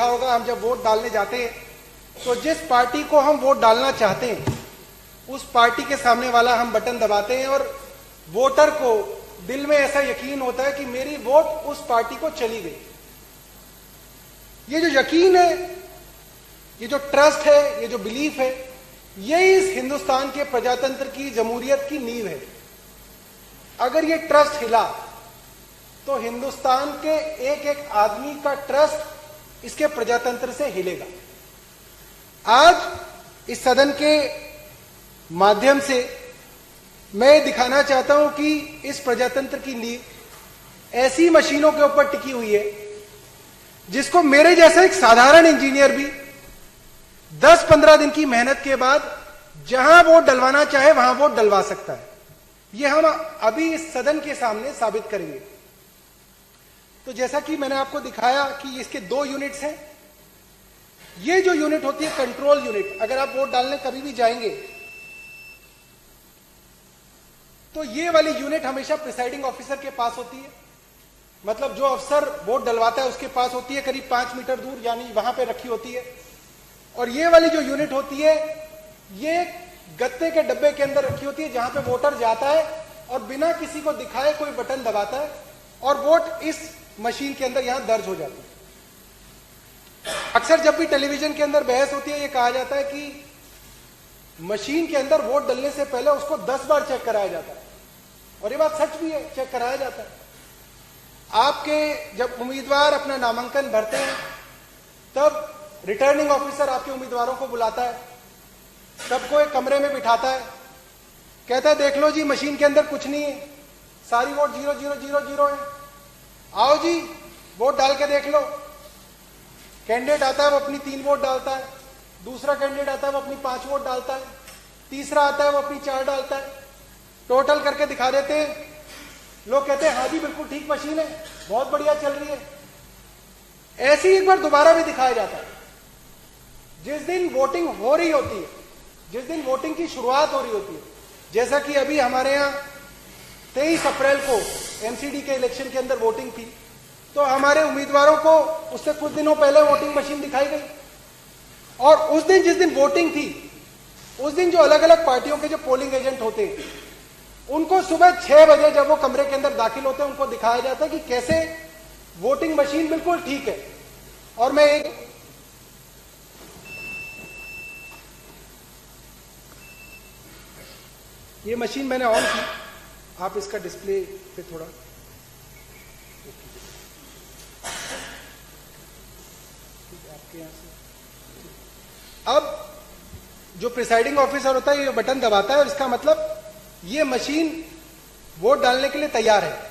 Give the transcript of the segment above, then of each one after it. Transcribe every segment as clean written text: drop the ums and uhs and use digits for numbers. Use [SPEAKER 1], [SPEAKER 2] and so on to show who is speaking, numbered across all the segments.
[SPEAKER 1] होगा, हम जब वोट डालने जाते हैं तो जिस पार्टी को हम वोट डालना चाहते हैं उस पार्टी के सामने वाला हम बटन दबाते हैं और वोटर को दिल में ऐसा यकीन होता है कि मेरी वोट उस पार्टी को चली गई। ये जो यकीन है, ये जो ट्रस्ट है, ये जो बिलीफ है, यही इस हिंदुस्तान के प्रजातंत्र की, जमहूरियत की नींव है। अगर ये ट्रस्ट हिला तो हिंदुस्तान के एक एक आदमी का ट्रस्ट इसके प्रजातंत्र से हिलेगा। आज इस सदन के माध्यम से मैं दिखाना चाहता हूं कि इस प्रजातंत्र की नींव ऐसी मशीनों के ऊपर टिकी हुई है जिसको मेरे जैसा एक साधारण इंजीनियर भी 10-15 दिन की मेहनत के बाद जहां वोट डलवाना चाहे वहां वोट डलवा सकता है। यह हम अभी इस सदन के सामने साबित करेंगे। तो जैसा कि मैंने आपको दिखाया कि इसके 2 यूनिट्स हैं। ये जो यूनिट होती है कंट्रोल यूनिट, अगर आप वोट डालने कभी भी जाएंगे तो ये वाली यूनिट हमेशा प्रिसाइडिंग ऑफिसर के पास होती है। मतलब जो अफसर वोट डलवाता है उसके पास होती है, करीब 5 मीटर दूर, यानी वहां पे रखी होती है। और ये वाली जो यूनिट होती है ये गत्ते के डब्बे के अंदर रखी होती है जहां पे वोटर जाता है और बिना किसी को दिखाए कोई बटन दबाता है और वोट इस मशीन के अंदर यहां दर्ज हो जाती है। अक्सर जब भी टेलीविजन के अंदर बहस होती है ये कहा जाता है कि मशीन के अंदर वोट डलने से पहले उसको 10 बार चेक कराया जाता है, और ये बात सच भी है, चेक कराया जाता है। आपके जब उम्मीदवार अपना नामांकन भरते हैं तब रिटर्निंग ऑफिसर आपके उम्मीदवारों को बुलाता है, सबको एक कमरे में बिठाता है, कहता है देख लो जी मशीन के अंदर कुछ नहीं है, सारी वोट 0000 है, आओ जी वोट डाल के देख लो। कैंडिडेट आता है वो अपनी 3 वोट डालता है, दूसरा कैंडिडेट आता है वो अपनी 5 वोट डालता है, तीसरा आता है वो अपनी 4 डालता है, टोटल करके दिखा देते हैं। लोग कहते हैं हाँ जी बिल्कुल ठीक मशीन है, बहुत बढ़िया चल रही है। ऐसे ही एक बार दोबारा भी दिखाया जाता है। जिस दिन वोटिंग हो रही होती है, जिस दिन वोटिंग की शुरुआत हो रही होती है, जैसा कि अभी हमारे यहां 23 अप्रैल को एमसीडी के इलेक्शन के अंदर वोटिंग थी, तो हमारे उम्मीदवारों को उससे कुछ दिनों पहले वोटिंग मशीन दिखाई गई। और उस दिन जिस दिन वोटिंग थी उस दिन जो अलग अलग पार्टियों के जो पोलिंग एजेंट होते हैं उनको सुबह 6 बजे जब वो कमरे के अंदर दाखिल होते हैं उनको दिखाया जाता है कि कैसे वोटिंग मशीन बिल्कुल ठीक है। और मैं एक ये मशीन मैंने ऑन की, आप इसका डिस्प्ले पे थोड़ा आपके यहां से। अब जो प्रिसाइडिंग ऑफिसर होता है ये बटन दबाता है और इसका मतलब ये मशीन वोट डालने के लिए तैयार है।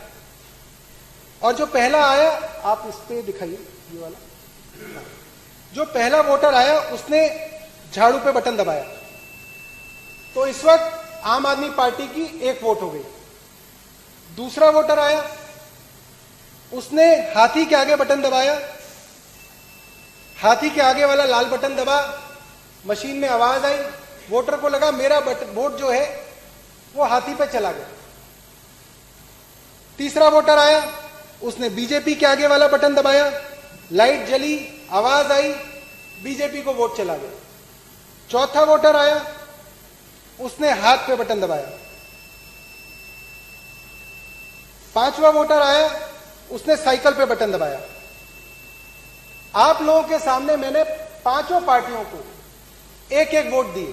[SPEAKER 1] और जो पहला आया, आप इस पे दिखाइए, ये वाला जो पहला वोटर आया उसने झाड़ू पे बटन दबाया तो इस वक्त आम आदमी पार्टी की 1 वोट हो गई। दूसरा वोटर आया, उसने हाथी के आगे बटन दबाया, हाथी के आगे वाला लाल बटन दबा, मशीन में आवाज आई, वोटर को लगा मेरा वोट जो है वो हाथी पे चला गया। तीसरा वोटर आया, उसने बीजेपी के आगे वाला बटन दबाया, लाइट जली, आवाज आई, बीजेपी को वोट चला गया। चौथा वोटर आया, उसने हाथ पे बटन दबाया। पांचवा वोटर आया, उसने साइकिल पे बटन दबाया। आप लोगों के सामने मैंने 5 पार्टियों को 1-1 वोट दिए।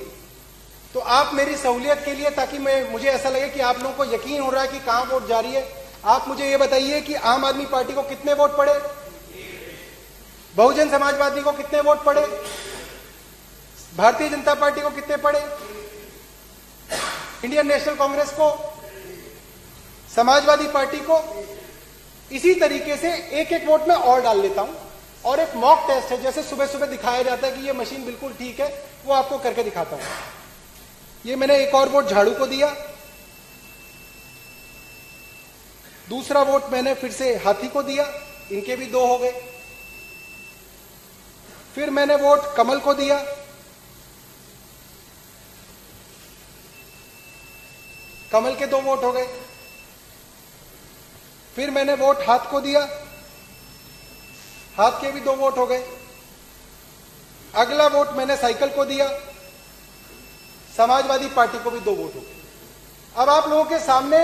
[SPEAKER 1] तो आप मेरी सहूलियत के लिए, ताकि मुझे ऐसा लगे कि आप लोगों को यकीन हो रहा है कि कहां वोट जा रही है, आप मुझे यह बताइए कि आम आदमी पार्टी को कितने वोट पड़े, बहुजन समाजवादी को कितने वोट पड़े, भारतीय जनता पार्टी को कितने पड़े, इंडियन नेशनल कांग्रेस को, समाजवादी पार्टी को। इसी तरीके से 1-1 वोट में और डाल लेता हूं। और एक मॉक टेस्ट है, जैसे सुबह सुबह दिखाया जाता है कि ये मशीन बिल्कुल ठीक है, वो आपको करके दिखाता हूं। ये मैंने 1 और वोट झाड़ू को दिया, दूसरा वोट मैंने फिर से हाथी को दिया, इनके भी 2 हो गए। फिर मैंने वोट कमल को दिया, कमल के 2 वोट हो गए। फिर मैंने वोट हाथ को दिया, हाथ के भी 2 वोट हो गए। अगला वोट मैंने साइकिल को दिया, समाजवादी पार्टी को भी 2 वोट हो गए। अब आप लोगों के सामने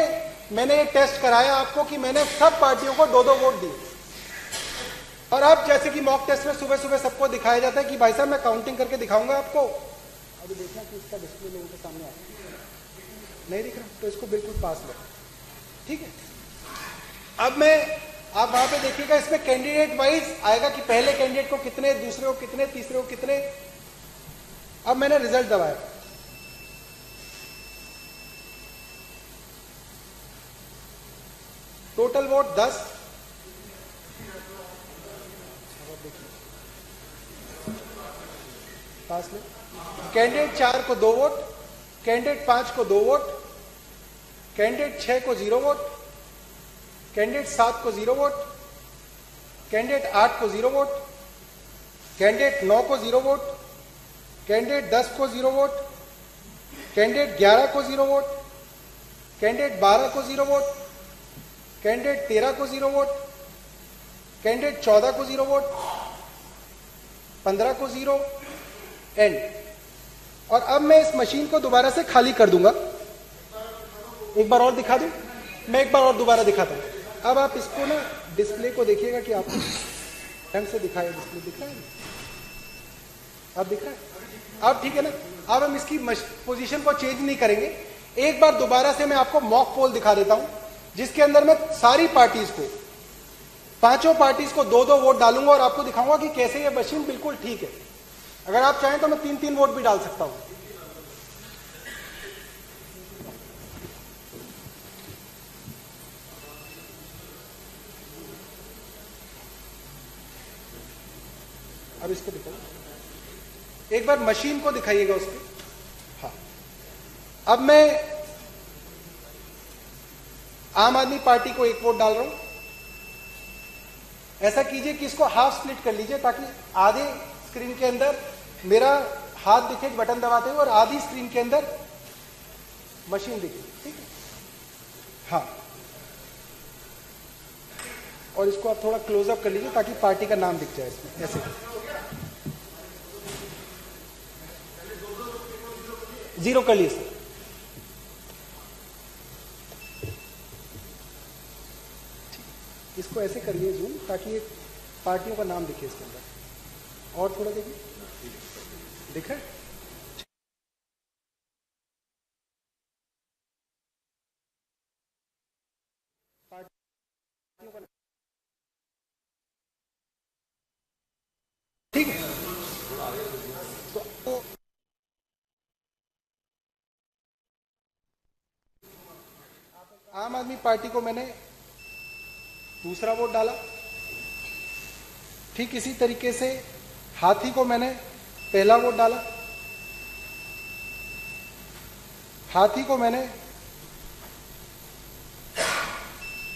[SPEAKER 1] मैंने ये टेस्ट कराया आपको कि मैंने सब पार्टियों को 2-2 वोट दिए। और अब जैसे कि मॉक टेस्ट में सुबह सुबह सबको दिखाया जाता है कि भाई साहब मैं काउंटिंग करके दिखाऊंगा आपको, अभी देखना कि इसका डिस्प्ले लोगों के सामने आया नहीं दिख रहा, तो इसको बिल्कुल पास लो, ठीक है। अब मैं, आप वहां पे देखिएगा इसमें कैंडिडेट वाइज आएगा कि पहले कैंडिडेट को कितने, दूसरे को कितने, तीसरे को कितने। अब मैंने रिजल्ट दबाया, टोटल वोट 10, पास ले। कैंडिडेट 4 को 2 वोट, कैंडिडेट 5 को 2 वोट, कैंडिडेट 6 को 0 वोट, कैंडिडेट 7 को 0 वोट, कैंडिडेट 8 को 0 वोट, कैंडिडेट 9 को 0 वोट, कैंडिडेट 10 को 0 वोट, कैंडिडेट 11 को 0 वोट, कैंडिडेट 12 को 0 वोट, कैंडिडेट 13 को 0 वोट, कैंडिडेट 14 को 0 वोट, 15 को 0 एंड। और अब मैं इस मशीन को दोबारा से खाली कर दूंगा, एक बार और दिखा दूं, मैं एक बार और दोबारा दिखाता हूं। अब आप इसको ना डिस्प्ले को देखिएगा कि आपको ढंग से दिखाया, डिस्प्ले दिख रहा है, अब दिख रहा है, अब ठीक है ना। अब हम इसकी पोजीशन को चेंज नहीं करेंगे, एक बार दोबारा से मैं आपको मॉक पोल दिखा देता हूं जिसके अंदर मैं सारी पार्टीज को, 5 पार्टीज को 2-2 वोट डालूंगा और आपको दिखाऊंगा कि कैसे ये मशीन बिल्कुल ठीक है। अगर आप चाहें तो मैं 3-3 वोट भी डाल सकता हूं। अब इसको दिखाओ, एक बार मशीन को दिखाइएगा उसको। हाँ, अब मैं आम आदमी पार्टी को 1 वोट डाल रहा हूं। ऐसा कीजिए कि इसको हाफ स्प्लिट कर लीजिए ताकि आधे स्क्रीन के अंदर मेरा हाथ दिखे बटन दबाते हुए और आधी स्क्रीन के अंदर मशीन दिखे, ठीक है। हाँ, और इसको आप थोड़ा क्लोजअप कर लीजिए ताकि पार्टी का नाम दिख जाए इसमें, ऐसे 0 कर लीजिए सर। इसको ऐसे करिए जूम ताकि ये पार्टियों का नाम दिखे इसके अंदर, और थोड़ा देखिए, दिख रहा है। ठीक है, तो आम आदमी पार्टी को मैंने दूसरा वोट डाला। ठीक इसी तरीके से हाथी को मैंने पहला वोट डाला, हाथी को मैंने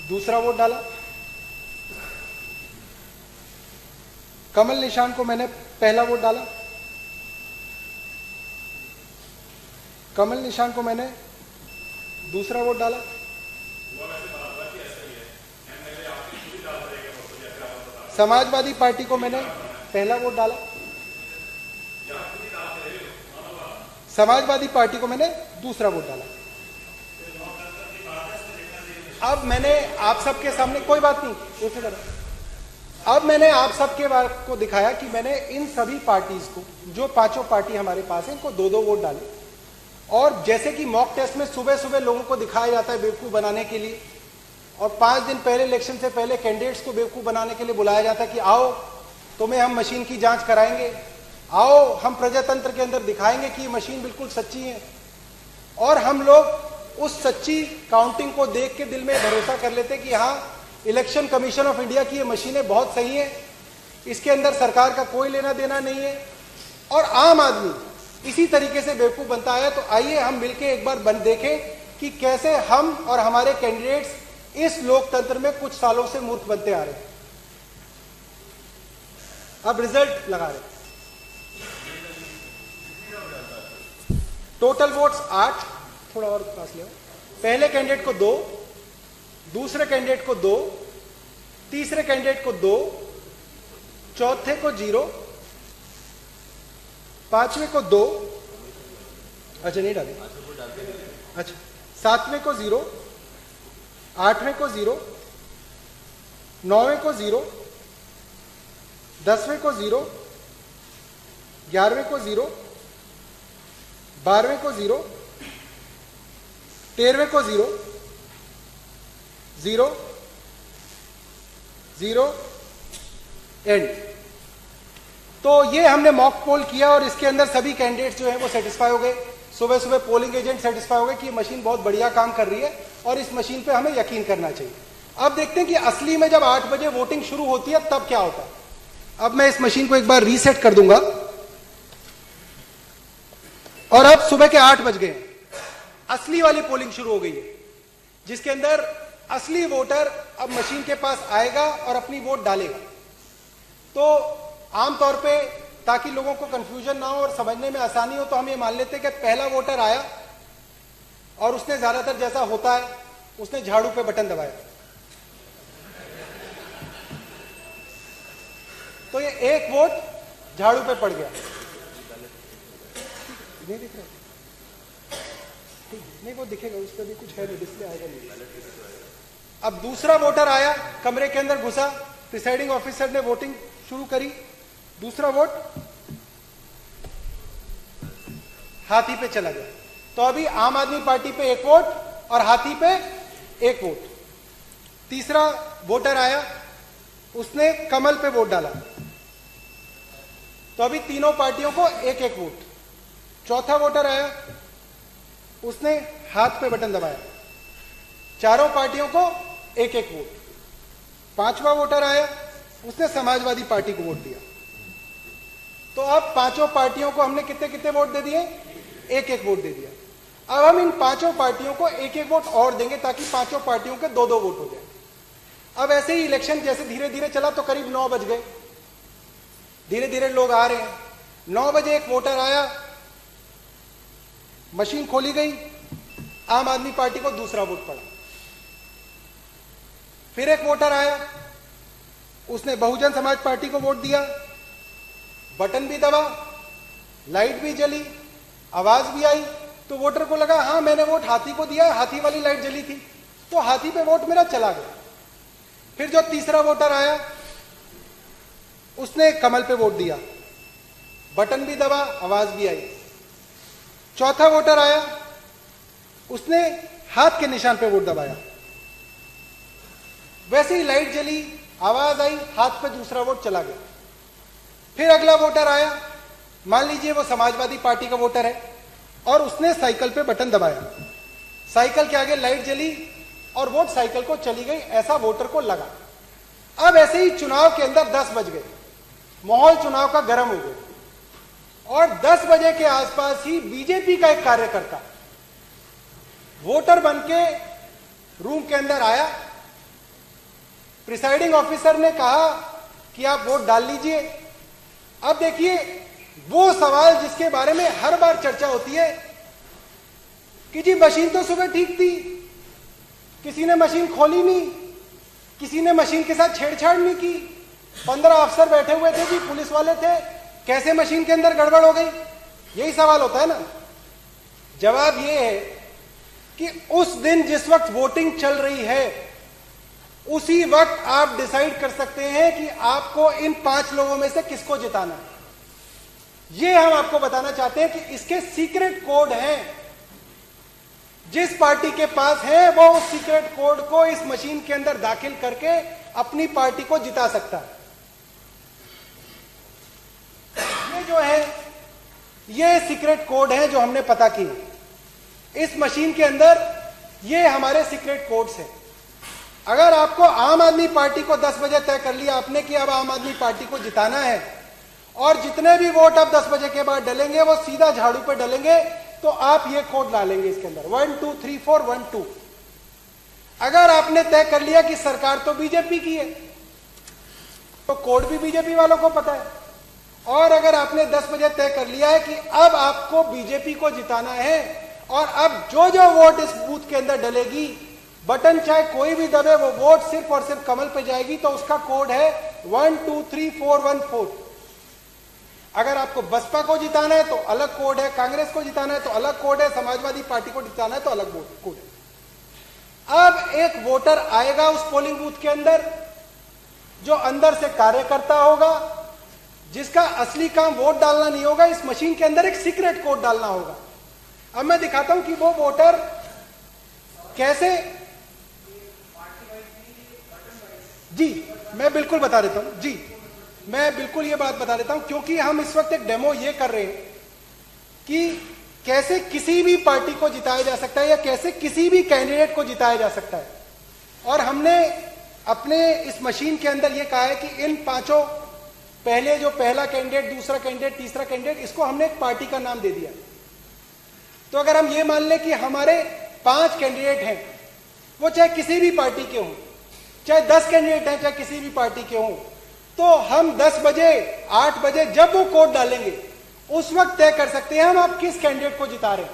[SPEAKER 1] दूसरा वोट डाला, कमल निशान को मैंने पहला वोट डाला, कमल निशान को मैंने दूसरा वोट डाला, समाजवादी पार्टी को मैंने पहला वोट डाला, समाजवादी पार्टी को मैंने दूसरा वोट डाला। अब मैंने आप सबके सामने, कोई बात नहीं, अब मैंने आप सबके बारे को दिखाया कि मैंने इन सभी पार्टीज को, जो 5 पार्टी हमारे पास है, इनको 2-2 वोट डाले। और जैसे कि मॉक टेस्ट में सुबह सुबह लोगों को दिखाया जाता है बेवकूफ बनाने के लिए, और 5 दिन पहले इलेक्शन से पहले कैंडिडेट्स को बेवकूफ बनाने के लिए बुलाया जाता है कि आओ तुम्हें हम मशीन की जांच कराएंगे, आओ हम प्रजातंत्र के अंदर दिखाएंगे कि ये मशीन बिल्कुल सच्ची है। और हम लोग उस सच्ची काउंटिंग को देख के दिल में भरोसा कर लेते कि हाँ, इलेक्शन कमीशन ऑफ इंडिया की ये मशीनें बहुत सही है, इसके अंदर सरकार का कोई लेना देना नहीं है। और आम आदमी इसी तरीके से बेवकूफ बनता है। तो आइए हम मिलकर एक बार देखें कि कैसे हम और हमारे कैंडिडेट्स इस लोकतंत्र में कुछ सालों से मूर्ख बनते आ रहे हैं। अब रिजल्ट लगा रहे, टोटल वोट्स 8, थोड़ा और पास ले आओ। पहले कैंडिडेट को 2, दूसरे कैंडिडेट को 2, तीसरे कैंडिडेट को 2, चौथे को 0, 5वें को 2, अच्छा नहीं डाले, अच्छा 7वें को 0, 8वें को 0, 9वें को 0, 10वें को 0, 11वें को 0, 12वें को 0, 13वें को 0, 0, 0, एंड। तो ये हमने मॉक पोल किया और इसके अंदर सभी कैंडिडेट्स जो हैं वो सेटिस्फाई हो गए। सुबह सुबह पोलिंग एजेंट सेटिस्फाई हो गए कि ये मशीन बहुत बढ़िया काम कर रही है और इस मशीन पे हमें यकीन करना चाहिए। अब देखते हैं कि असली में जब 8 बजे वोटिंग शुरू होती है तब क्या होता है। अब मैं इस मशीन को एक बार रीसेट कर दूंगा और अब सुबह के 8 बज गए, असली वाली पोलिंग शुरू हो गई है, जिसके अंदर असली वोटर अब मशीन के पास आएगा और अपनी वोट डालेगा। तो आमतौर पे ताकि लोगों को कंफ्यूजन ना हो और समझने में आसानी हो, तो हम ये मान लेते हैं कि पहला वोटर आया और उसने ज्यादातर जैसा होता है उसने झाड़ू पे बटन दबाया, तो ये एक वोट झाड़ू पे पड़ गया। नहीं दिख रहा, नहीं वो दिखेगा, उस पर भी कुछ है नहीं, डिस्प्ले आएगा नहीं। अब दूसरा वोटर आया, कमरे के अंदर घुसा, प्रिसाइडिंग ऑफिसर ने वोटिंग शुरू करी, दूसरा वोट हाथी पे चला गया। तो अभी आम आदमी पार्टी पे 1 वोट और हाथी पे 1 वोट। तीसरा वोटर आया, उसने कमल पे वोट डाला, तो अभी तीनों पार्टियों को 1-1 वोट। चौथा वोटर आया, उसने हाथ पे बटन दबाया, चारों पार्टियों को 1-1 वोट। पांचवा वोटर आया, उसने समाजवादी पार्टी को वोट दिया। तो अब पांचों पार्टियों को हमने कितने कितने वोट दे दिए? 1-1 वोट दे दिया। अब हम इन पांचों पार्टियों को 1-1 वोट और देंगे ताकि पांचों पार्टियों के 2-2 वोट हो जाए। अब ऐसे ही इलेक्शन जैसे धीरे धीरे चला तो करीब 9 बज गए, धीरे धीरे लोग आ रहे हैं। 9 बजे एक वोटर आया, मशीन खोली गई, आम आदमी पार्टी को दूसरा वोट पड़ा। फिर एक वोटर आया, उसने बहुजन समाज पार्टी को वोट दिया, बटन भी दबा, लाइट भी जली, आवाज भी आई, तो वोटर को लगा हाँ मैंने वोट हाथी को दिया, हाथी वाली लाइट जली थी, तो हाथी पे वोट मेरा चला गया। फिर जो तीसरा वोटर आया, उसने कमल पे वोट दिया, बटन भी दबा, आवाज भी आई। चौथा वोटर आया, उसने हाथ के निशान पे वोट दबाया, वैसे ही लाइट जली, आवाज आई, हाथ पे दूसरा वोट चला गया। फिर अगला वोटर आया, मान लीजिए वो समाजवादी पार्टी का वोटर है और उसने साइकिल पे बटन दबाया, साइकिल के आगे लाइट जली और वोट साइकिल को चली गई, ऐसा वोटर को लगा। अब ऐसे ही चुनाव के अंदर 10 बज गए, माहौल चुनाव का गर्म हो गया और 10 बजे के आसपास ही बीजेपी का एक कार्यकर्ता वोटर बनके रूम के अंदर आया। प्रिसाइडिंग ऑफिसर ने कहा कि आप वोट डाल लीजिए। अब देखिए वो सवाल जिसके बारे में हर बार चर्चा होती है कि जी मशीन तो सुबह ठीक थी, किसी ने मशीन खोली नहीं, किसी ने मशीन के साथ छेड़छाड़ नहीं की, 15 अफसर बैठे हुए थे जी, पुलिस वाले थे, कैसे मशीन के अंदर गड़बड़ हो गई? यही सवाल होता है ना। जवाब ये है कि उस दिन जिस वक्त वोटिंग चल रही है उसी वक्त आप डिसाइड कर सकते हैं कि आपको इन 5 लोगों में से किसको जिताना है। ये हम आपको बताना चाहते हैं कि इसके सीक्रेट कोड हैं। जिस पार्टी के पास है वो उस सीक्रेट कोड को इस मशीन के अंदर दाखिल करके अपनी पार्टी को जिता सकता है। ये जो है ये सीक्रेट कोड है जो हमने पता किए। इस मशीन के अंदर ये हमारे सीक्रेट कोड्स हैं। अगर आपको आम आदमी पार्टी को 10 बजे तय कर लिया आपने कि अब आम आदमी पार्टी को जिताना है और जितने भी वोट अब 10 बजे के बाद डलेंगे वो सीधा झाड़ू पे डलेंगे, तो आप ये कोड डालेंगे इसके अंदर 1 2 3 4 1 2। अगर आपने तय कर लिया कि सरकार तो बीजेपी की है तो कोड भी बीजेपी वालों को पता है। और अगर आपने 10 बजे तय कर लिया है कि अब आपको बीजेपी को जिताना है और अब जो जो वोट इस बूथ के अंदर डलेगी, बटन चाहे कोई भी दबे, वो वोट सिर्फ और सिर्फ कमल पे जाएगी, तो उसका कोड है 1 2 3 4 1 4। अगर आपको बसपा को जिताना है तो अलग कोड है, कांग्रेस को जिताना है तो अलग कोड है, समाजवादी पार्टी को जिताना है तो अलग कोड है। अब एक वोटर आएगा उस पोलिंग बूथ के अंदर जो अंदर से कार्यकर्ता होगा, जिसका असली काम वोट डालना नहीं होगा, इस मशीन के अंदर एक सीक्रेट कोड डालना होगा। अब मैं दिखाता हूं कि वो वोटर कैसे, जी मैं बिल्कुल बता देता हूं, जी मैं बिल्कुल ये बात बता देता हूं, क्योंकि हम इस वक्त एक डेमो ये कर रहे हैं कि कैसे किसी भी पार्टी को जिताया जा सकता है या कैसे किसी भी कैंडिडेट को जिताया जा सकता है। और हमने अपने इस मशीन के अंदर ये कहा है कि इन पांचों, पहले जो पहला कैंडिडेट, दूसरा कैंडिडेट, तीसरा कैंडिडेट, इसको हमने एक पार्टी का नाम दे दिया। तो अगर हम ये मान लें कि हमारे 5 कैंडिडेट हैं, वो चाहे किसी भी पार्टी के हों, चाहे 10 कैंडिडेट हैं चाहे किसी भी पार्टी के हों, तो हम 10 बजे 8 बजे जब वो कोड डालेंगे उस वक्त तय कर सकते हैं हम आप किस कैंडिडेट को जिता रहे हैं।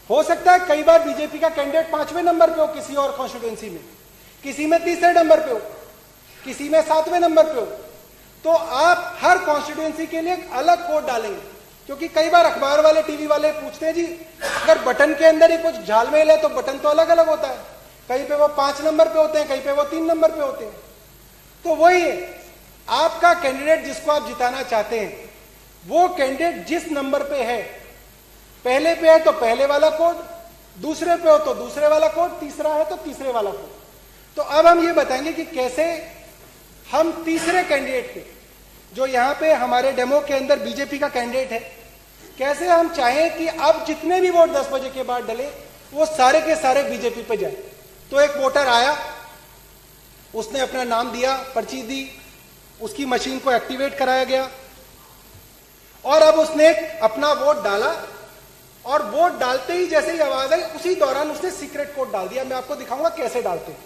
[SPEAKER 1] हो सकता है कई बार बीजेपी का कैंडिडेट 5वें नंबर पे हो किसी और कॉन्स्टिट्यूएंसी में, किसी में 3रे नंबर पे हो, किसी में 7वें नंबर पे हो, तो आप हर कॉन्स्टिट्यूएंसी के लिए एक अलग कोड डालेंगे। क्योंकि कई बार अखबार वाले, टीवी वाले पूछते हैं जी अगर बटन के अंदर ही कुछ झालमेल है तो बटन तो अलग अलग होता है, कहीं पे वो 5 नंबर पे होते हैं, कहीं पे वो 3 नंबर पे होते हैं। तो वही है, आपका कैंडिडेट जिसको आप जिताना चाहते हैं वो कैंडिडेट जिस नंबर पे है, पहले पे है तो पहले वाला कोड, दूसरे पे हो तो दूसरे वाला कोड, तीसरा है तो तीसरे वाला कोड। तो अब हम ये बताएंगे कि कैसे हम तीसरे कैंडिडेट पे, जो यहां पे हमारे डेमो के अंदर बीजेपी का कैंडिडेट है, कैसे हम चाहें कि अब जितने भी वोट 10 बजे के बाद डले वो सारे के सारे बीजेपी पे जाए। तो एक वोटर आया, उसने अपना नाम दिया, पर्ची दी, उसकी मशीन को एक्टिवेट कराया गया और अब उसने अपना वोट डाला और वोट डालते ही जैसे ही आवाज आई उसी दौरान उसने सीक्रेट कोड डाल दिया। मैं आपको दिखाऊंगा कैसे डालते हैं।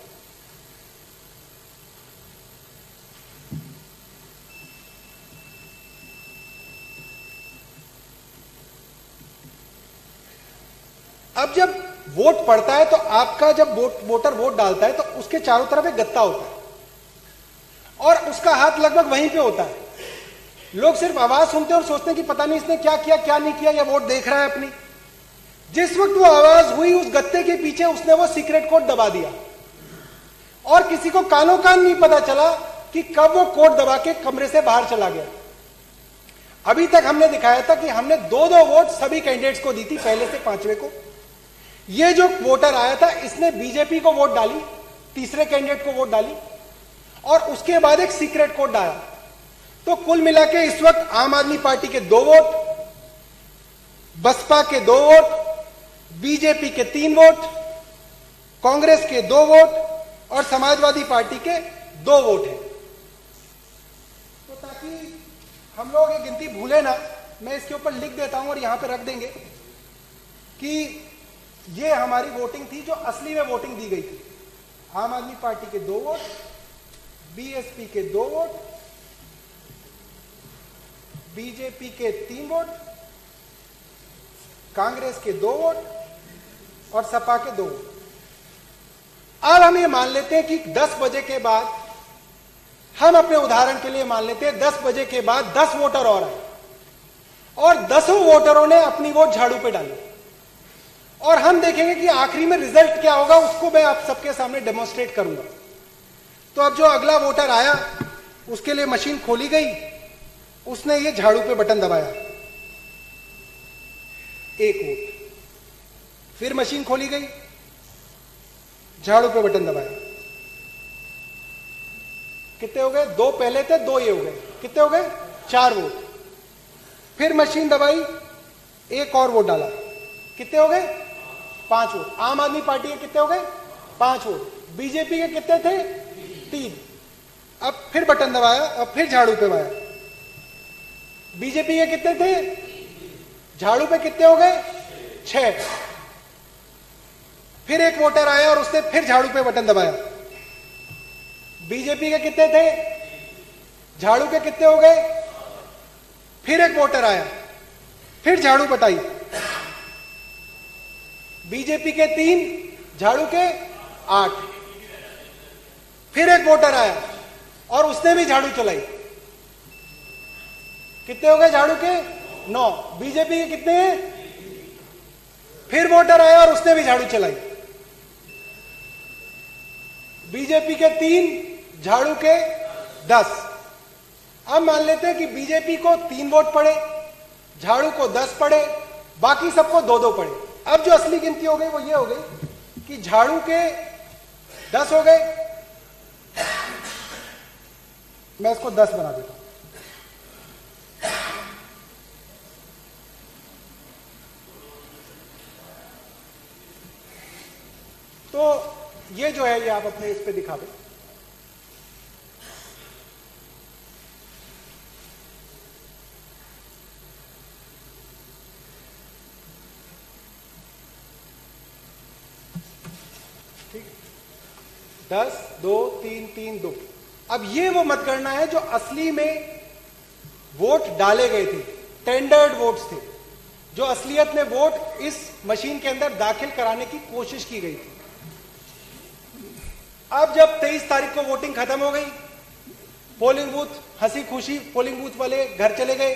[SPEAKER 1] अब जब वोट पड़ता है तो आपका जब वोटर वोट डालता है तो उसके चारों तरफ एक गत्ता होता है और उसका हाथ लगभग वहीं पे होता है। लोग सिर्फ आवाज सुनते हैं और सोचते हैं कि पता नहीं इसने क्या किया क्या नहीं किया, या वोट देख रहा है अपनी। जिस वक्त वो आवाज हुई उस गत्ते के पीछे उसने वो सीक्रेट कोड दबा दिया और किसी को कानों कान नहीं पता चला कि कब वो कोड दबा के कमरे से बाहर चला गया। अभी तक हमने दिखाया था कि हमने 2-2 वोट सभी कैंडिडेट्स को दी थी, पहले से 5वें को। ये जो वोटर आया था इसने बीजेपी को वोट डाली, तीसरे कैंडिडेट को वोट डाली और उसके बाद एक सीक्रेट कोड डाला। तो कुल मिला के इस वक्त आम आदमी पार्टी के 2 वोट, बसपा के 2 वोट, बीजेपी के 3 वोट, कांग्रेस के 2 वोट और समाजवादी पार्टी के 2 वोट हैं। तो ताकि हम लोग ये गिनती भूले ना, मैं इसके ऊपर लिख देता हूं और यहां पे रख देंगे कि ये हमारी वोटिंग थी जो असली में वोटिंग दी गई थी। आम आदमी पार्टी के 2 वोट, बीएसपी के 2 वोट, बीजेपी के 3 वोट, कांग्रेस के 2 वोट और सपा के 2 वोट। अब हम ये मान लेते हैं कि 10 बजे के बाद, हम अपने उदाहरण के लिए मान लेते हैं 10 बजे के बाद 10 वोटर और आए और 10 वोटरों ने अपनी वोट झाड़ू पे डाली और हम देखेंगे कि आखिरी में रिजल्ट क्या होगा, उसको मैं आप सबके सामने डेमोन्स्ट्रेट करूंगा। तो अब जो अगला वोटर आया उसके लिए मशीन खोली गई, उसने ये झाड़ू पे बटन दबाया, 1 वोट। फिर मशीन खोली गई, झाड़ू पे बटन दबाया, कितने हो गए? 2 पहले थे, 2 ये हो गए, कितने हो गए? 4 वोट। फिर मशीन दबाई, 1 और वोट डाला, कितने हो गए? 5 वोट। आम आदमी पार्टी के कितने हो गए? 5 वोट। बीजेपी के कितने थे? 3। अब फिर बटन दबाया और फिर झाड़ू पे दबाया, बीजेपी के कितने थे? झाड़ू पे कितने हो गए? 6। फिर एक वोटर आया और उसने फिर झाड़ू पे बटन दबाया, बीजेपी के कितने थे? झाड़ू के कितने हो गए? फिर एक वोटर आया, फिर झाड़ू बटाई, बीजेपी के 3, झाड़ू के 8। फिर एक वोटर आया और उसने भी झाड़ू चलाई, कितने हो गए झाड़ू के? 9। बीजेपी के कितने हैं? फिर वोटर आया और उसने भी झाड़ू चलाई। बीजेपी के 3, झाड़ू के 10। अब मान लेते हैं कि बीजेपी को 3 वोट पड़े, झाड़ू को 10 पड़े, बाकी सबको 2-2 पड़े। अब जो असली गिनती हो गई वो ये हो गई कि झाड़ू के 10 हो गए, मैं इसको 10 बना देता हूं। तो ये जो है ये आप अपने इस पे दिखा दो। ठीक, 10, 2, 3, 3, 2। अब ये वो मतगणना है जो असली में वोट डाले गए थे, टेंडर्ड वोट्स थे, जो असलियत में वोट इस मशीन के अंदर दाखिल कराने की कोशिश की गई थी। अब जब 23 तारीख को वोटिंग खत्म हो गई, पोलिंग बूथ हंसी खुशी पोलिंग बूथ वाले घर चले गए।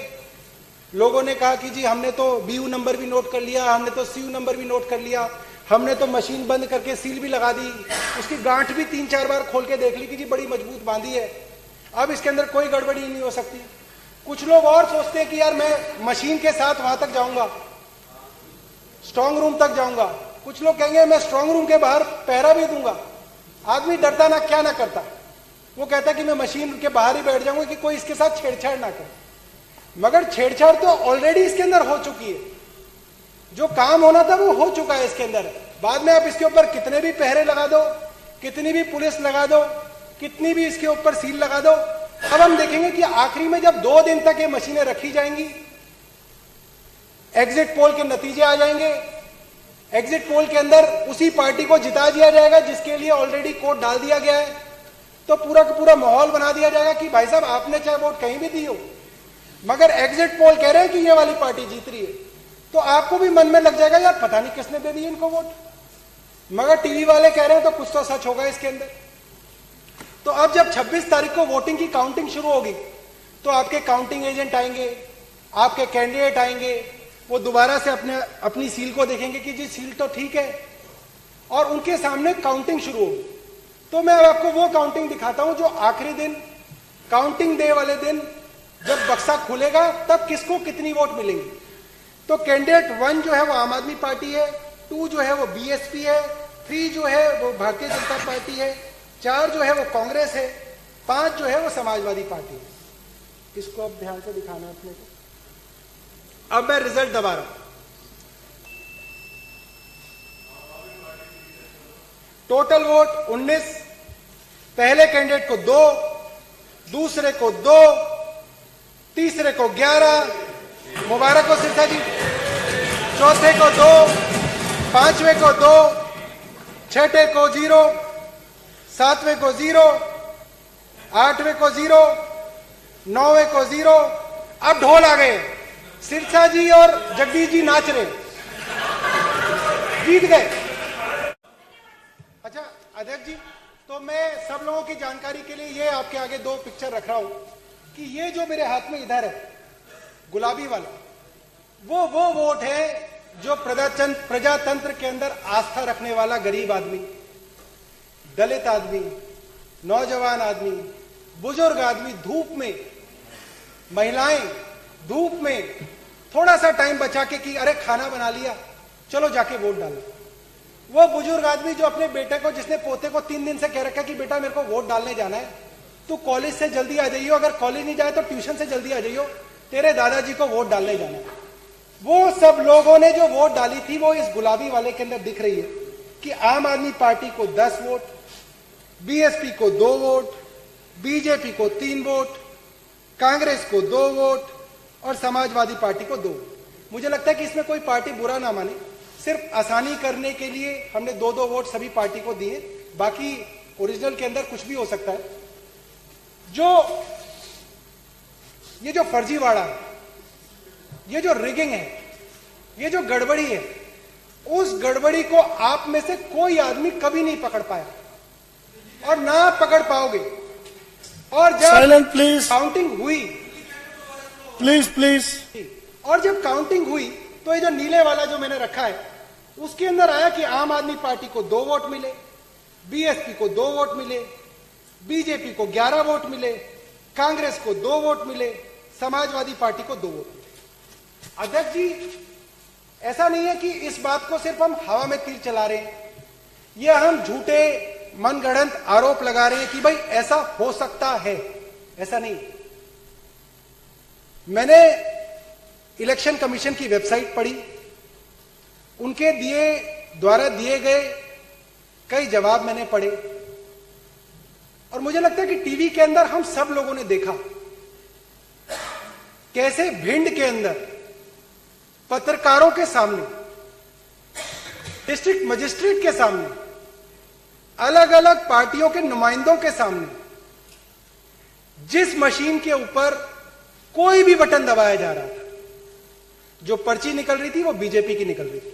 [SPEAKER 1] लोगों ने कहा कि जी हमने तो बीयू नंबर भी नोट कर लिया, हमने तो सीयू नंबर भी नोट कर लिया, हमने तो मशीन बंद करके सील भी लगा दी, उसकी गांठ भी 3-4 बार खोल के देख ली कि जी बड़ी मजबूत बांधी है, अब इसके अंदर कोई गड़बड़ी नहीं हो सकती। कुछ लोग और सोचते हैं कि यार मैं मशीन के साथ वहां तक जाऊंगा, स्ट्रांग रूम तक जाऊंगा। कुछ लोग कहेंगे मैं स्ट्रांग रूम के बाहर पहरा भी दूंगा। आदमी डरता ना क्या ना करता, वो कहता कि मैं मशीन के बाहर ही बैठ जाऊंगा कि कोई इसके साथ छेड़छाड़ ना करे। मगर छेड़छाड़ तो ऑलरेडी इसके अंदर हो चुकी है, जो काम होना था वो हो चुका है इसके अंदर। बाद में आप इसके ऊपर कितने भी पहरे लगा दो, कितनी भी पुलिस लगा दो, कितनी भी इसके ऊपर सील लगा दो, अब हम देखेंगे कि आखिरी में जब 2 दिन तक ये मशीनें रखी जाएंगी, एग्जिट पोल के नतीजे आ जाएंगे, एग्जिट पोल के अंदर उसी पार्टी को जिता दिया जाएगा जिसके लिए ऑलरेडी कोड डाल दिया गया है, तो पूरा का पूरा माहौल बना दिया जाएगा कि भाई साहब आपने चाहे वोट कहीं भी दी हो, मगर एग्जिट पोल कह रहे हैं कि ये वाली पार्टी जीत रही है, तो आपको भी मन में लग जाएगा यार पता नहीं किसने दे दी इनको वोट, मगर टीवी वाले कह रहे हैं तो कुछ तो सच होगा इसके अंदर। तो अब जब 26 तारीख को वोटिंग की काउंटिंग शुरू होगी तो आपके काउंटिंग एजेंट आएंगे, आपके कैंडिडेट आएंगे, वो दोबारा से अपनी सील को देखेंगे कि जी सील तो ठीक है, और उनके सामने काउंटिंग शुरू होगी। तो मैं अब आपको वो काउंटिंग दिखाता हूं जो आखिरी दिन, काउंटिंग डे वाले दिन जब बक्सा खुलेगा तब किसको कितनी वोट मिलेंगी। तो कैंडिडेट 1 जो है वो आम आदमी पार्टी है, 2 जो है वो बीएसपी है, 3 जो है वो भारतीय जनता पार्टी है, 4 जो है वो कांग्रेस है, 5 जो है वो समाजवादी पार्टी है। इसको अब ध्यान से दिखाना है अपने को। अब मैं रिजल्ट दबा रहा हूं। टोटल वोट 19, पहले कैंडिडेट को 2, दूसरे को 2, तीसरे को 11, मुबारक हो सिरसा जी, चौथे को 2, पांचवें को 2, छठे को 0, सातवें को 0, आठवें को 0, नौवें को 0। अब ढोल आ गए, सिरसा जी और जगदीश जी नाच रहे, जीत गए। अच्छा अध्यक्ष जी, तो मैं सब लोगों की जानकारी के लिए ये आपके आगे 2 पिक्चर रख रहा हूं कि ये जो मेरे हाथ में इधर है गुलाबी वाला, वो वोट है जो प्रजातंत्र के अंदर आस्था रखने वाला गरीब आदमी, दलित आदमी, नौजवान आदमी, बुजुर्ग आदमी, धूप में, महिलाएं धूप में थोड़ा सा टाइम बचा के कि अरे खाना बना लिया चलो जाके वोट डालो। वो बुजुर्ग आदमी जो अपने बेटे को, जिसने पोते को 3 दिन से कह रखा कि बेटा मेरे को वोट डालने जाना है, तू कॉलेज से जल्दी आ जाइयो, अगर कॉलेज नहीं जाए तो ट्यूशन से जल्दी आ जाइयो, तेरे दादाजी को वोट डालने जाना है। वो सब लोगों ने जो वोट डाली थी वो इस गुलाबी वाले के अंदर दिख रही है कि आम आदमी पार्टी को 10 वोट, बीएसपी को 2 वोट, बीजेपी को 3 वोट, कांग्रेस को 2 वोट और समाजवादी पार्टी को 2 वोट। मुझे लगता है कि इसमें कोई पार्टी बुरा ना माने, सिर्फ आसानी करने के लिए हमने 2-2 वोट सभी पार्टी को दिए, बाकी ओरिजिनल के अंदर कुछ भी हो सकता है। ये जो फर्जीवाड़ा है, ये जो रिगिंग है, ये जो गड़बड़ी है, उस गड़बड़ी को आप में से कोई आदमी कभी नहीं पकड़ पाया और ना पकड़ पाओगे। और जब काउंटिंग हुई
[SPEAKER 2] प्लीज प्लीज।
[SPEAKER 1] और जब काउंटिंग हुई तो ये जो नीले वाला जो मैंने रखा है उसके अंदर आया कि आम आदमी पार्टी को 2 वोट मिले, बीएसपी को 2 वोट मिले, बीजेपी को 11 वोट मिले, कांग्रेस को 2 वोट मिले, समाजवादी पार्टी को 2 वोट मिले। अध्यक्ष जी, ऐसा नहीं है कि इस बात को सिर्फ हम हवा में तीर चला रहे हैं, यह हम झूठे मनगढ़ंत आरोप लगा रहे हैं कि भाई ऐसा हो सकता है। ऐसा नहीं। मैंने इलेक्शन कमीशन की वेबसाइट पढ़ी, उनके द्वारा दिए गए कई जवाब मैंने पढ़े, और मुझे लगता है कि टीवी के अंदर हम सब लोगों ने देखा कैसे भिंड के अंदर पत्रकारों के सामने, डिस्ट्रिक्ट मजिस्ट्रेट के सामने, अलग अलग पार्टियों के नुमाइंदों के सामने जिस मशीन के ऊपर कोई भी बटन दबाया जा रहा था, जो पर्ची निकल रही थी वो बीजेपी की निकल रही थी।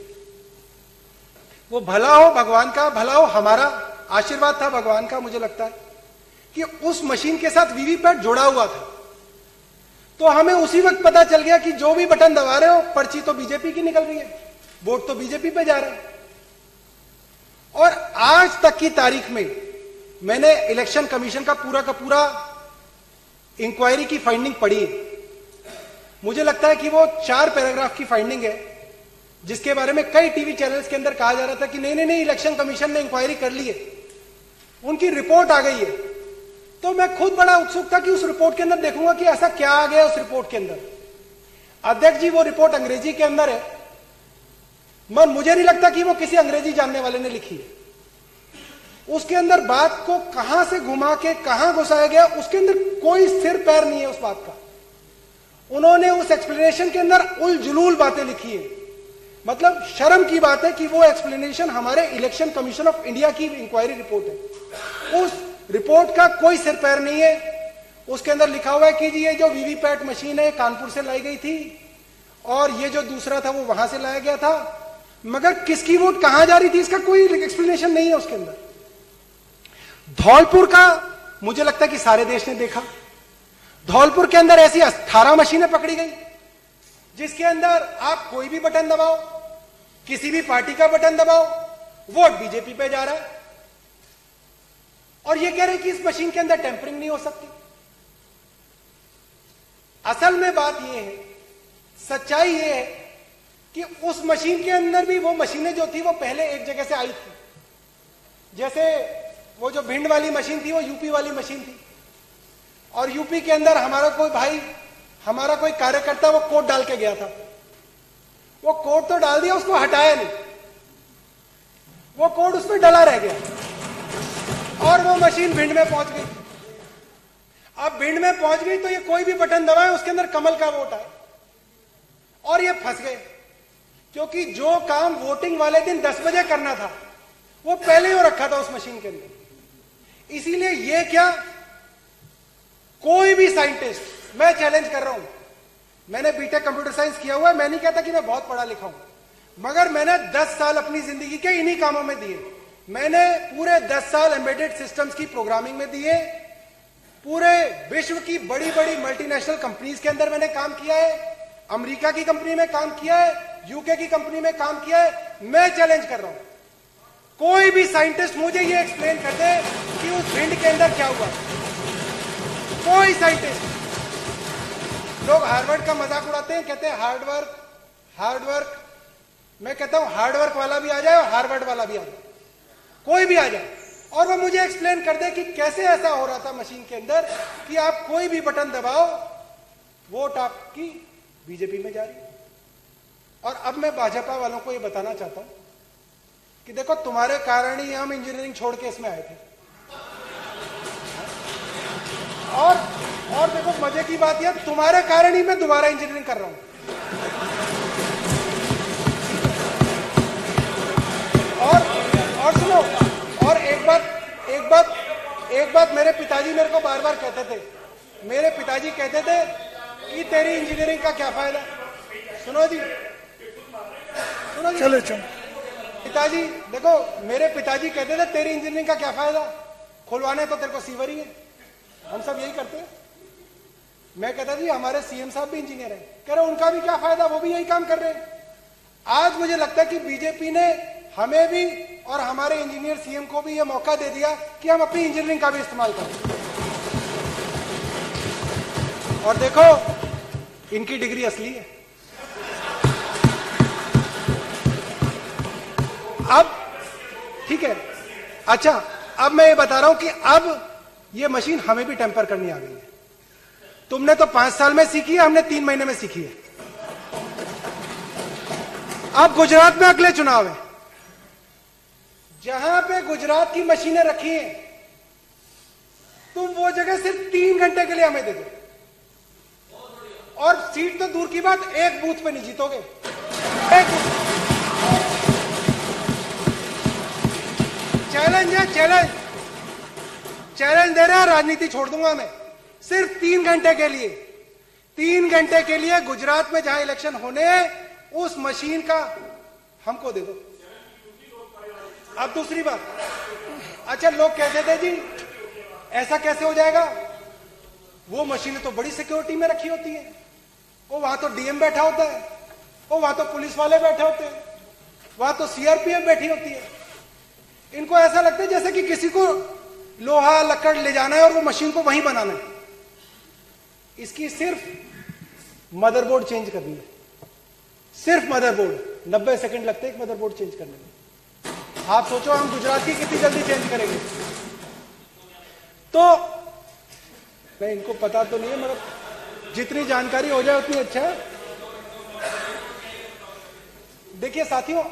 [SPEAKER 1] वो भला हो भगवान का, भला हो हमारा आशीर्वाद था भगवान का, मुझे लगता है कि उस मशीन के साथ वीवीपैट जुड़ा हुआ था। तो हमें उसी वक्त पता चल गया कि जो भी बटन दबा रहे हो पर्ची तो बीजेपी की निकल रही है, वोट तो बीजेपी पे जा रहा है। और आज तक की तारीख में मैंने इलेक्शन कमीशन का पूरा इंक्वायरी की फाइंडिंग पढ़ी है। मुझे लगता है कि वो 4 पैराग्राफ की फाइंडिंग है, जिसके बारे में कई टीवी चैनल्स के अंदर कहा जा रहा था कि नहीं इलेक्शन कमीशन ने इंक्वायरी कर ली है, उनकी रिपोर्ट आ गई है। तो मैं खुद बड़ा उत्सुक था कि उस रिपोर्ट के अंदर देखूंगा कि ऐसा क्या आ गया उस रिपोर्ट के अंदर। अध्यक्ष जी, वो रिपोर्ट अंग्रेजी के अंदर है, मगर मुझे नहीं लगता कि वो किसी अंग्रेजी जानने वाले ने लिखी है। उसके अंदर बात को कहां से घुमा के कहां घुसाया गया, उसके अंदर कोई सिर पैर नहीं है उस बात का। उन्होंने उस एक्सप्लेनेशन के अंदर उलझुलूल बातें लिखी है। मतलब शर्म की बात है कि वो एक्सप्लेनेशन हमारे इलेक्शन कमीशन ऑफ इंडिया की इंक्वायरी रिपोर्ट है, उस रिपोर्ट का कोई सिर पैर नहीं है। उसके अंदर लिखा हुआ है कि जी ये जो वीवीपैट मशीन है कानपुर से लाई गई थी और ये जो दूसरा था वो वहां से लाया गया था, मगर किसकी वोट कहां जा रही थी इसका कोई एक्सप्लेनेशन नहीं है उसके अंदर। धौलपुर का मुझे लगता है कि सारे देश ने देखा। धौलपुर के अंदर ऐसी 18 मशीनें पकड़ी गई जिसके अंदर आप कोई भी बटन दबाओ, किसी भी पार्टी का बटन दबाओ, वोट बीजेपी पे जा रहा है। और ये कह रहे हैं कि इस मशीन के अंदर टेम्परिंग नहीं हो सकती। असल में बात यह है, सच्चाई यह है कि उस मशीन के अंदर भी वो मशीनें जो थी वो पहले एक जगह से आई थी। जैसे वो जो भिंड वाली मशीन थी वो यूपी वाली मशीन थी, और यूपी के अंदर हमारा कोई भाई, हमारा कोई कार्यकर्ता वो कोड डाल के गया था। वो कोड तो डाल दिया, उसको हटाया नहीं, वो कोड उसमें डला रह गया और वो मशीन भिंड में पहुंच गई। अब भिंड में पहुंच गई तो ये कोई भी बटन दबाए उसके अंदर कमल का वोट आए, और ये फंस गए क्योंकि जो काम वोटिंग वाले दिन 10 बजे करना था वो पहले ही हो रखा था उस मशीन के अंदर। इसीलिए ये क्या, कोई भी साइंटिस्ट, मैं चैलेंज कर रहा हूं, मैंने बीटेक कंप्यूटर साइंस किया हुआ है, मैं नहीं कहता कि मैं बहुत पढ़ा लिखा हूं, मगर मैंने 10 साल अपनी जिंदगी के इन्हीं कामों में दिए। मैंने पूरे 10 साल एम्बेडेड सिस्टम्स की प्रोग्रामिंग में दिए, पूरे विश्व की बड़ी बड़ी मल्टीनेशनल कंपनीज के अंदर मैंने काम किया है, अमेरिका की कंपनी में काम किया है, यूके की कंपनी में काम किया है। मैं चैलेंज कर रहा हूं, कोई भी साइंटिस्ट मुझे ये एक्सप्लेन कर दे कि उस भिंड के अंदर क्या हुआ। कोई साइंटिस्ट। लोग हार्वर्ड का मजाक उड़ाते हैं, कहते हैं हार्ड वर्क। मैं कहता हूं हार्ड वर्क वाला भी आ जाए और हार्वर्ड वाला भी आ जाए, कोई भी आ जाए, और वो मुझे एक्सप्लेन कर दे कि कैसे ऐसा हो रहा था मशीन के अंदर कि आप कोई भी बटन दबाओ वोट आपकी बीजेपी में जा रही है। और अब मैं भाजपा वालों को ये बताना चाहता हूं कि देखो, तुम्हारे कारण ही हम इंजीनियरिंग छोड़ के इसमें आए थे। और देखो, मजे की बात यह, तुम्हारे कारण ही मैं दोबारा इंजीनियरिंग कर रहा हूं। और सुनो, और एक बात मेरे पिताजी मेरे को बार बार कहते थे, मेरे पिताजी कहते थे कि तेरी इंजीनियरिंग का क्या फायदा। सुनो जी,
[SPEAKER 2] चलो
[SPEAKER 1] पिताजी देखो, मेरे पिताजी कहते थे तेरी इंजीनियरिंग का क्या फायदा, खुलवाने तो तेरे को सीवर ही है। हम सब यही करते हैं। मैं कहता जी हमारे सीएम साहब भी इंजीनियर हैं, कह रहे उनका भी क्या फायदा, वो भी यही काम कर रहे हैं। आज मुझे लगता है कि बीजेपी ने हमें भी और हमारे इंजीनियर सीएम को भी यह मौका दे दिया कि हम अपनी इंजीनियरिंग का भी इस्तेमाल करें। और देखो इनकी डिग्री असली है। अब ठीक है, अच्छा अब मैं ये बता रहा हूं कि अब ये मशीन हमें भी टेम्पर करनी आ गई है। तुमने तो 5 साल में सीखी है, हमने 3 महीने में सीखी है। अब गुजरात में अगले चुनाव है, जहां पे गुजरात की मशीनें रखी हैं, तुम वो जगह सिर्फ 3 घंटे के लिए हमें दे दो, और सीट तो दूर की बात, एक बूथ पे नहीं जीतोगे। चैलेंज है, चैलेंज दे रहा है, राजनीति छोड़ दूंगा मैं। सिर्फ 3 घंटे के लिए, 3 घंटे के लिए गुजरात में जहां इलेक्शन होने हैं, उस मशीन का हमको दे दो। अब दूसरी बात, अच्छा लोग कहते थे जी ऐसा कैसे हो जाएगा, वो मशीनें तो बड़ी सिक्योरिटी में रखी होती है, वो वहां तो डीएम बैठा होता है, वो वहां तो पुलिस वाले बैठे होते हैं, वहां तो सीआरपीएफ बैठी होती है। इनको ऐसा लगता है जैसे कि किसी को लोहा लकड़ ले जाना है और वो मशीन को वहीं बनाना है। इसकी सिर्फ मदरबोर्ड चेंज करनी है, सिर्फ मदरबोर्ड। 90 सेकंड लगते हैं एक मदरबोर्ड चेंज करने में। आप सोचो हम गुजरात की कितनी जल्दी चेंज करेंगे। तो नहीं, इनको पता तो नहीं है, मगर जितनी जानकारी हो जाए उतनी अच्छा है। देखिए साथियों,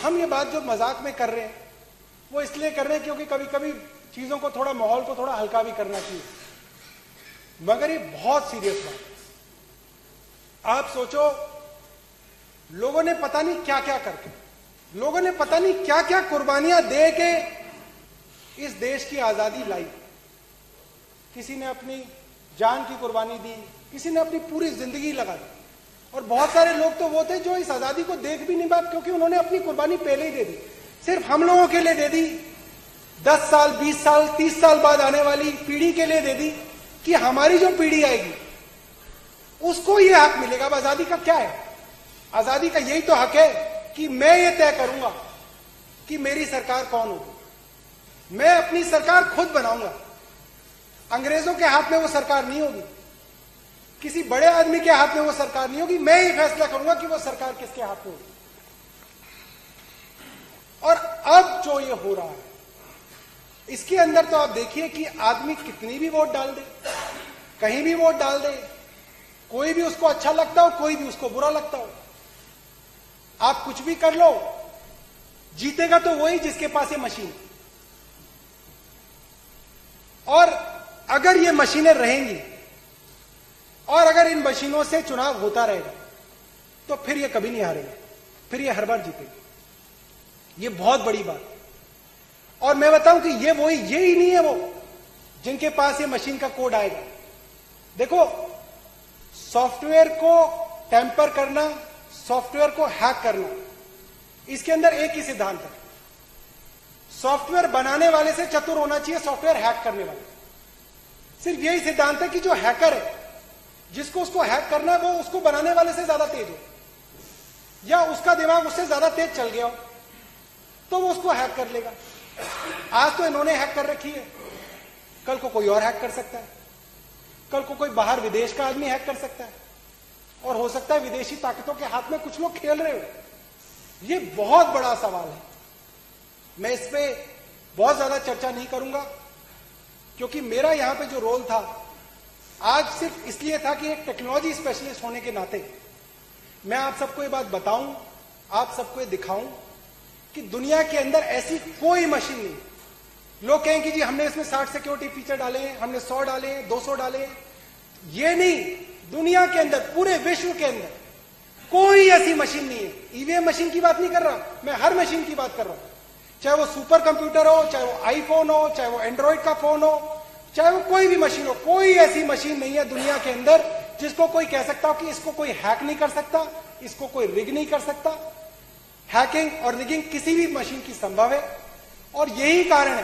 [SPEAKER 1] हम ये बात जो मजाक में कर रहे हैं वो इसलिए कर रहे हैं क्योंकि कभी कभी चीजों को थोड़ा, माहौल को थोड़ा हल्का भी करना चाहिए, मगर ये बहुत सीरियस बात है। आप सोचो, लोगों ने पता नहीं क्या क्या करके, लोगों ने पता नहीं क्या क्या कुर्बानियां दे के इस देश की आजादी लाई। किसी ने अपनी जान की कुर्बानी दी, किसी ने अपनी पूरी जिंदगी लगा दी, और बहुत सारे लोग तो वो थे जो इस आजादी को देख भी नहीं पाए, क्योंकि उन्होंने अपनी कुर्बानी पहले ही दे दी। सिर्फ हम लोगों के लिए दे दी, 10 साल 20 साल 30 साल बाद आने वाली पीढ़ी के लिए दे दी, कि हमारी जो पीढ़ी आएगी उसको ये हक मिलेगा। अब आजादी का क्या है, आजादी का यही तो हक है कि मैं ये तय करूंगा कि मेरी सरकार कौन होगी, मैं अपनी सरकार खुद बनाऊंगा। अंग्रेजों के हाथ में वो सरकार नहीं होगी, किसी बड़े आदमी के हाथ में वो सरकार नहीं होगी, मैं ही फैसला करूंगा कि वो सरकार किसके हाथ में होगी। और अब जो ये हो रहा है इसके अंदर तो आप देखिए कि आदमी कितनी भी वोट डाल दे, कहीं भी वोट डाल दे, कोई भी उसको अच्छा लगता हो, कोई भी उसको बुरा लगता हो, आप कुछ भी कर लो, जीतेगा तो वही जिसके पास ये मशीन। और अगर ये मशीनें रहेंगी और अगर इन मशीनों से चुनाव होता रहेगा तो फिर ये कभी नहीं हारेंगे, फिर ये हर बार जीतेंगे। ये बहुत बड़ी बात। और मैं बताऊं कि ये वही, ये ही नहीं है वो जिनके पास ये मशीन का कोड आएगा। देखो, सॉफ्टवेयर को टेम्पर करना, सॉफ्टवेयर को हैक करना, इसके अंदर एक ही सिद्धांत है, सॉफ्टवेयर बनाने वाले से चतुर होना चाहिए सॉफ्टवेयर हैक करने वाले। सिर्फ यही सिद्धांत है कि जो हैकर है, जिसको उसको हैक करना है, वो उसको बनाने वाले से ज्यादा तेज हो, या उसका दिमाग उससे ज्यादा तेज चल गया हो, तो वो उसको हैक कर लेगा। आज तो इन्होंने हैक कर रखी है, कल को कोई और हैक कर सकता है, कल को कोई बाहर विदेश का आदमी हैक कर सकता है, और हो सकता है विदेशी ताकतों के हाथ में कुछ लोग खेल रहे हो। ये बहुत बड़ा सवाल है। मैं इस पे बहुत ज्यादा चर्चा नहीं करूंगा, क्योंकि मेरा यहां पे जो रोल था आज सिर्फ इसलिए था कि एक टेक्नोलॉजी स्पेशलिस्ट होने के नाते मैं आप सबको ये बात बताऊं, आप सबको ये दिखाऊं कि दुनिया के अंदर ऐसी कोई मशीन नहीं। लोग कहें कि जी हमने इसमें 60 सिक्योरिटी फीचर डाले हैं, हमने 100 डाले हैं, 200 डाले हैं। ये नहीं, दुनिया के अंदर, पूरे विश्व के अंदर कोई ऐसी मशीन नहीं है। ईवीएम मशीन की बात नहीं कर रहा मैं, हर मशीन की बात कर रहा हूं, चाहे वो सुपर कंप्यूटर हो, चाहे वो आईफोन हो, चाहे वो एंड्रॉइड का फोन हो, चाहे वो कोई भी मशीन हो। कोई ऐसी मशीन नहीं है दुनिया के अंदर जिसको कोई कह सकता हो कि इसको कोई हैक नहीं कर सकता, इसको कोई रिग नहीं कर सकता। हैकिंग और रिगिंग किसी भी मशीन की संभव है। और यही कारण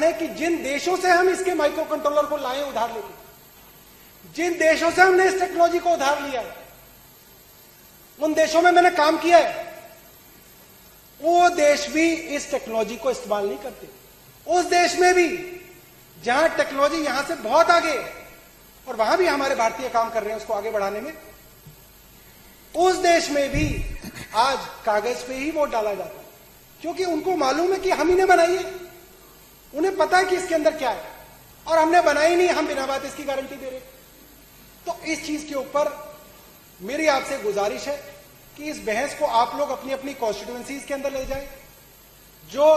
[SPEAKER 1] है कि जिन देशों से हम इसके माइक्रो कंट्रोलर को लाए उधार लेके, जिन देशों से हमने इस टेक्नोलॉजी को उधार लिया है, उन देशों में मैंने काम किया है, वो देश भी इस टेक्नोलॉजी को इस्तेमाल नहीं करते। उस देश में भी जहां टेक्नोलॉजी यहां से बहुत आगे है, और वहां भी हमारे भारतीय काम कर रहे हैं उसको आगे बढ़ाने में, उस देश में भी आज कागज पे ही वोट डाला जाता है, क्योंकि उनको मालूम है कि हम ही ने बनाई है, उन्हें पता है कि इसके अंदर क्या है, और हमने बनाई नहीं, हम बिना बात इसकी गारंटी दे रहे। तो इस चीज के ऊपर मेरी आपसे गुजारिश है कि इस बहस को आप लोग अपनी अपनी कॉन्स्टिट्यूएंसीज के अंदर ले जाएं। जो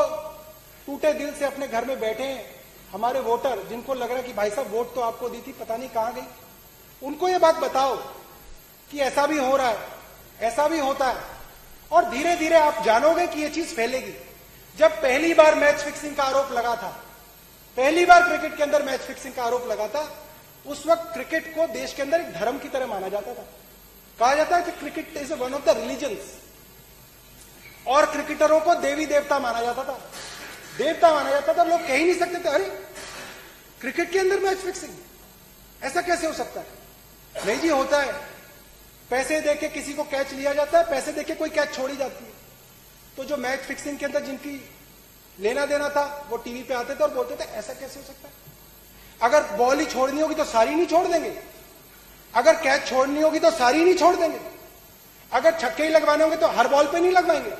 [SPEAKER 1] टूटे दिल से अपने घर में बैठे हैं हमारे वोटर, जिनको लग रहा है कि भाई साहब वोट तो आपको दी थी, पता नहीं कहां गई, उनको ये बात बताओ कि ऐसा भी हो रहा है, ऐसा भी होता है, और धीरे धीरे आप जानोगे कि ये चीज फैलेगी। जब पहली बार मैच फिक्सिंग का आरोप लगा था, पहली बार क्रिकेट के अंदर मैच फिक्सिंग का आरोप लगा था, उस वक्त क्रिकेट को देश के अंदर एक धर्म की तरह माना जाता था। कहा जाता है कि cricket is one of the religions, और क्रिकेटरों को देवी देवता माना जाता था, देवता माना जाता था। लोग कह ही नहीं सकते थे अरे क्रिकेट के अंदर मैच फिक्सिंग, ऐसा कैसे हो सकता है? नहीं जी, होता है। पैसे देके किसी को कैच लिया जाता है, पैसे देके कोई कैच छोड़ी जाती है। तो जो मैच फिक्सिंग के अंदर जिनकी लेना देना था, वो टीवी पे आते थे और बोलते थे ऐसा कैसे हो सकता है? अगर बॉल ही छोड़नी होगी तो सारी नहीं छोड़ देंगे, अगर कैच छोड़नी होगी तो सारी नहीं छोड़ देंगे, अगर छक्के ही लगवाने होंगे तो हर बॉल पे नहीं लगवाएंगे,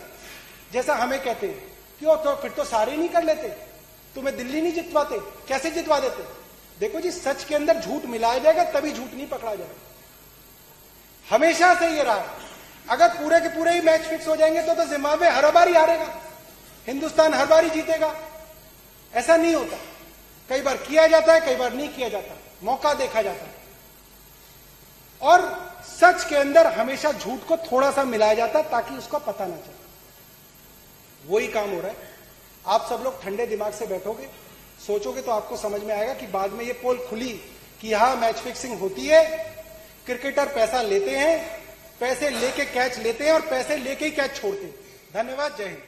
[SPEAKER 1] जैसा हमें कहते हैं। क्यों? तो फिर तो सारे नहीं कर लेते, तुम्हें दिल्ली नहीं जितवाते, कैसे जितवा देते? देखो जी, सच के अंदर झूठ मिलाया जाएगा तभी झूठ नहीं पकड़ा जाएगा। हमेशा से ये रहा, अगर पूरे के पूरे ही मैच फिक्स हो जाएंगे तो जिम्बाब्वे हर बार ही हारेगा, हिंदुस्तान हर बार ही जीतेगा। ऐसा नहीं होता, कई बार किया जाता है, कई बार नहीं किया जाता, मौका देखा जाता है, और सच के अंदर हमेशा झूठ को थोड़ा सा मिलाया जाता है ताकि उसका पता ना चले। वही काम हो रहा है। आप सब लोग ठंडे दिमाग से बैठोगे, सोचोगे तो आपको समझ में आएगा कि बाद में ये पोल खुली कि यहां मैच फिक्सिंग होती है, क्रिकेटर पैसा लेते हैं, पैसे लेके कैच लेते हैं और पैसे लेके ही कैच छोड़ते हैं। धन्यवाद, जय हिंद।